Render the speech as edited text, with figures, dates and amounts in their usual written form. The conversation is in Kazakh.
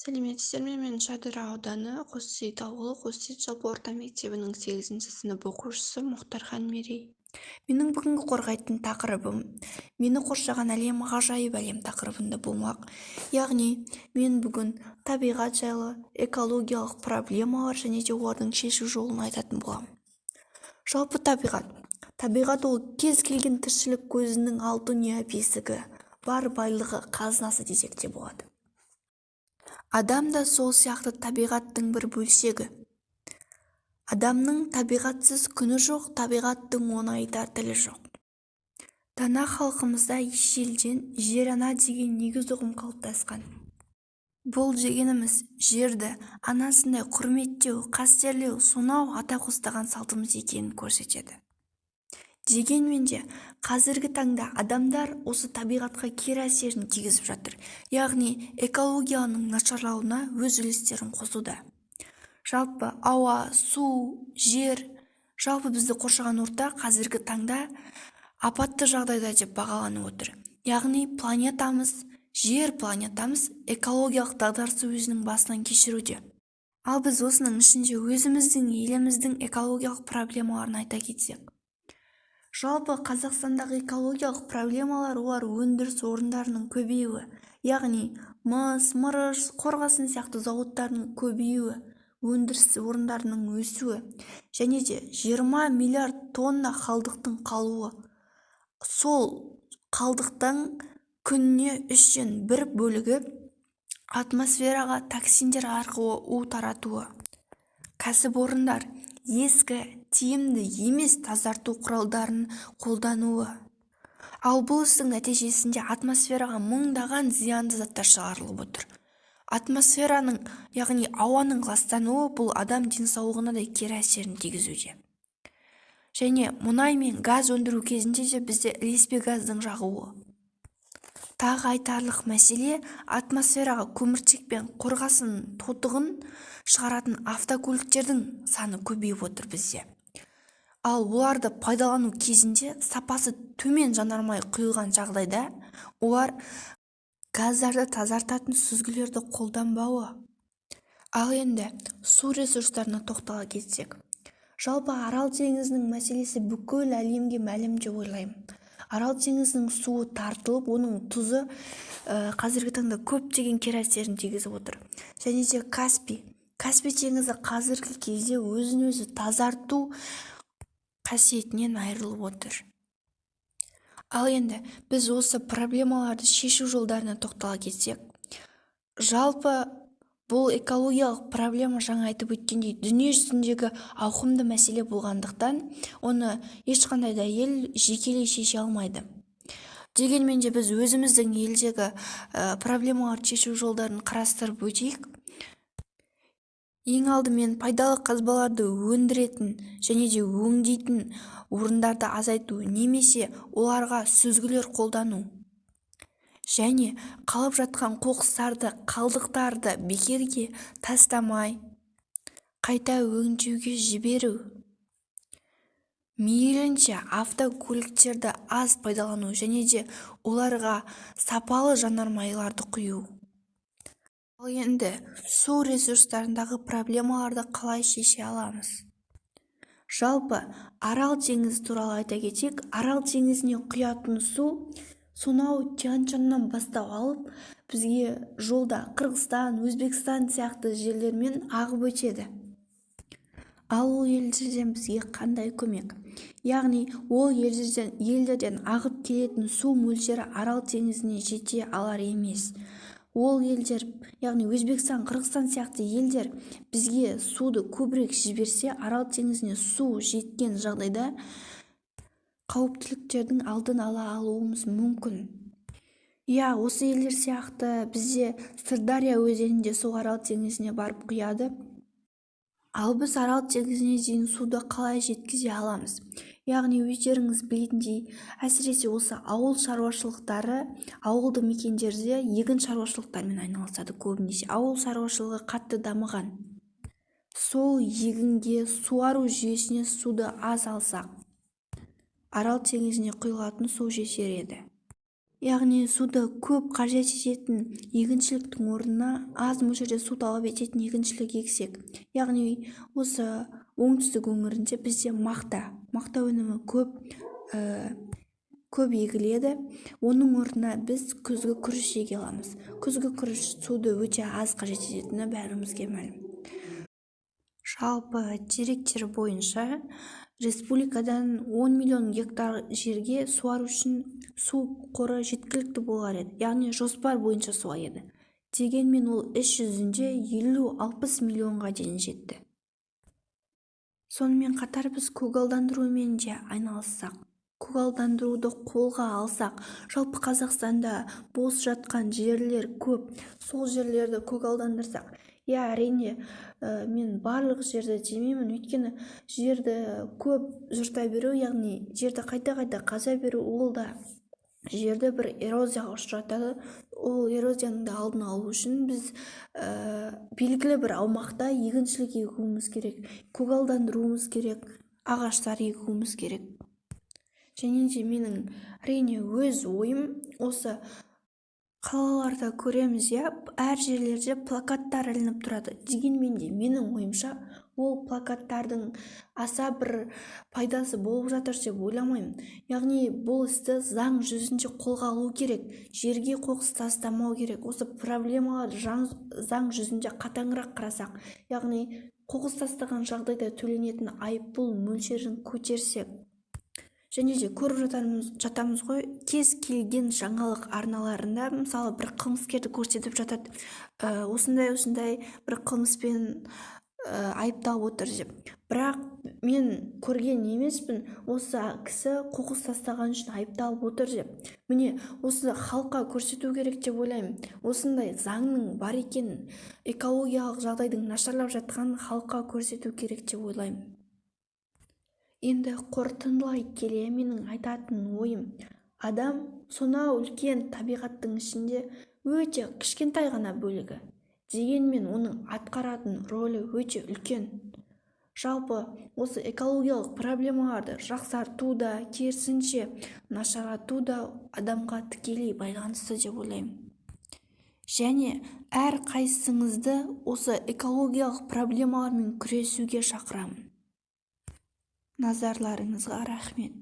сәлеметсіздер ме? Мен шардара ауданы қоссейіт ауылы қоссейіт жалпы орта мектебінің 8-ші сынып оқушысы Мұхтархан Мерей. Менің бүгінгі қорғайтын тақырыбым мені қоршаған әлем ғажайып әлем тақырыбында болмақ. Яғни мен бүгін табиғат жайлы, экологиялық проблемалар және де олардың шешу жолын айтатын боламын. Жалпы табиғат ол кез келген тіршілік көзінің алтын дүние бесігі, бар байлығы, қазынасы десек те болады. Адам да сол сияқты табиғаттың бір бөлшегі. Адамның табиғатсыз күні жоқ, табиғаттың оны айтар тілі жоқ. Дана халқымызда ежелден жер ана деген негіз ұғым қалыптасқан. Бұл дегеніміз жерді анасындай құрметтеу, қастерлеу, сонау ата қостаған салтымыз екенін көрсетеді. Дегенмен де қазіргі таңда адамдар осы табиғатқа кері әсерін тигізіп жатыр. Яғни экологияның нашарлауына өз үлестерін қосуда. Жалпы ауа, су, жер, жалпы бізді қоршаған орта қазіргі таңда апатты жағдайда деп бағаланып отыр. Яғни жер планетамыз экологиялық дағдарысты өзінің басынан кешіруде. Ал біз осының ішінде өзіміздің еліміздің экологиялық проблемаларын айта кетсек. Жалпы Қазақстандағы экологиялық проблемалар олар өндіріс орындарының көбеюі, яғни мыс, мырыш, қорғасын сияқты зауыттардың көбеюі, өндіріс орындарының өсуі және де 20 миллиард тонна қалдықтың қалуы. Сол қалдықтың күніне 1/3 бөлігі атмосфераға токсиндер арқылы у таратуы. Кәсіпорындар ескі, тиімді емес тазарту құралдарын қолдануы. Ал бұл істің нәтижесінде атмосфераға мыңдаған зиянды заттар шығарылып отыр. Атмосфераның, яғни ауаның ластануы бұл адам денсаулығына да кері әсерін тигізуде. Және мұнай мен газ өндіру кезінде де бізде ілеспе газдың жағуы. Тағы айтарлық мәселе атмосфераға көміртек пен қорғасын тотығын шығаратын автокөліктердің саны көбейіп отыр бізде. Ал оларды пайдалану кезінде сапасы төмен жанармай құйылған жағдайда олар газдарды тазартатын сүзгілерді қолданбауы. Ал енді су ресурстарына тоқтала кетсек. Жалпы Арал теңізінің мәселесі бүкіл әлемге мәлім деп ойлаймын. Арал теңізінің суы тартылып, оның тұзы қазіргі таңда көптеген кері әсерін тигізіп отыр. Және де Каспий теңізі қазіргі кезде өзін-өзі тазарту қасиетінен айырылып отыр. Ал енді біз осы проблемаларды шешу жолдарына тоқтала кетсек, жалпы бұл экологиялық проблема жаңа айтып өткендей дүние жүзіндегі ауқымды мәселе болғандықтан, оны ешқандай да ел жекелей шеше алмайды. Дегенмен де біз өзіміздің елдегі проблемаларды шешу жолдарын қарастырып өтейік. Ең алдымен пайдалы қазбаларды өндіретін және де өңдейтін орындарды азайту немесе оларға сүзгілер қолдану. Және қалып жатқан қоқыстарды, қалдықтарды бекерге тастамай, қайта өңдеуге жіберу. Мейлінше автокөліктерді аз пайдалану және де оларға сапалы жанармайларды құю. Ал енді су ресурстарындағы проблемаларды қалай шеше аламыз? Жалпы Арал теңізі туралы айта кетсек, Арал теңізіне құятын су сонау Тянь-Шаньнан бастау алып, бізге жолда Қырғызстан, Өзбекстан сияқты жерлермен ағып өтеді. Ал ол елдерден бізге қандай көмек? Яғни ол елдерден ағып келетін су мөлшері Арал теңізіне жете алар емес. Ол елдер, яғни Өзбекстан, Қырғызстан сияқты елдер бізге суды көбірек жіберсе, Арал теңізіне су жеткен жағдайда қауіптіліктердің алдын ала алуымыз мүмкін. Осы елдер сияқты бізде Сырдария өзенінде су Арал теңізіне барып құяды. Ал біз Арал теңізіне дейін суды қалай жеткізе аламыз? Яғни өздеріңіз білетіндей, әсіресе осы ауыл шаруашылықтары, ауылды мекендерде егін шаруашылықтармен айналысады көбінесе. Ауыл шаруашылығы қатты дамыған. Сол егінге суару жүйесіне суды аз алсақ, Арал теңізіне құйылатын су жетер еді. яғни суды көп қажет ететін егіншіліктің орнына аз мөлшерде су талап ететін егіншілік ексек, яғни осы оңтүстік өңірінде бізде мақта өнімі көп егіледі. Оның орнына біз күзгі күріш еге аламыз. Күзгі күріш суды өте аз қажет ететіні бәрімізге мәлім. Жалпы деректер бойынша республикадан 10 миллион гектар жерге суару үшін су қоры жеткілікті болар еді, яғни жоспар бойынша суа еді. Дегенмен ол іс жүзінде 50-60 миллионға дейін жетті. Сонымен қатар біз көгалдандырумен де айналыссақ, көгалдандыруды қолға алсақ, жалпы Қазақстанда бос жатқан жерлер көп, сол жерлерді көгалдандырсақ, әрине мен барлық жерді демеймін, өйткені жерді көп жырта беру, яғни жерді қайта қаза беру, ол да жерді бір эрозияға ұшыратады. Ол эрозияның да алдын алу үшін біз белгілі бір аумақта егіншілік егуіміз керек, көгалдандыруымыз керек, ағаштар егуіміз керек. Және де менің әрине өз ойым осы қалаларда көреміз, әр жерлерде плакаттар ілініп тұрады. Дегенмен де менің ойымша ол плакаттардың аса бір пайдасы болып жатыр деп ойламаймын. Яғни бұл істі заң жүзінде қолға алу керек, жерге қоқыс тастамау керек. Осы проблемалар заң жүзінде қатаңырақ қарасақ, яғни қоқыс тастаған жағдайда төленетін айыппұл мөлшерін көтерсек. Және де көріп жатамыз ғой, кез келген жаңалық арналарында мысалы бір қылмыскерді көрсетіп жатады, осындай бір қылмыспен айыпталып отыр деп. Бірақ мен көрген емеспін осы кісі қоқыс тастаған үшін айыпталып отыр деп. Міне осы халыққа көрсету керек деп ойлаймын. Осындай заңның бар екенін, экологиялық жағдайдың нашарлап жатқанын халыққа көрсету керек деп ойлаймын. Енді қорытындылай келе менің айтатын ойым, адам сонау үлкен табиғаттың ішінде өте кішкентай ғана бөлігі. Дегенмен оның атқаратын рөлі өте үлкен. Жалпы осы экологиялық проблемаларды жақсартуда, керісінше нашарлатуда адамға тікелей байланысты деп ойлаймын. Және әр қайсыңызды осы экологиялық проблемалармен күресуге шақырамын. Назарларыңызға рахмет.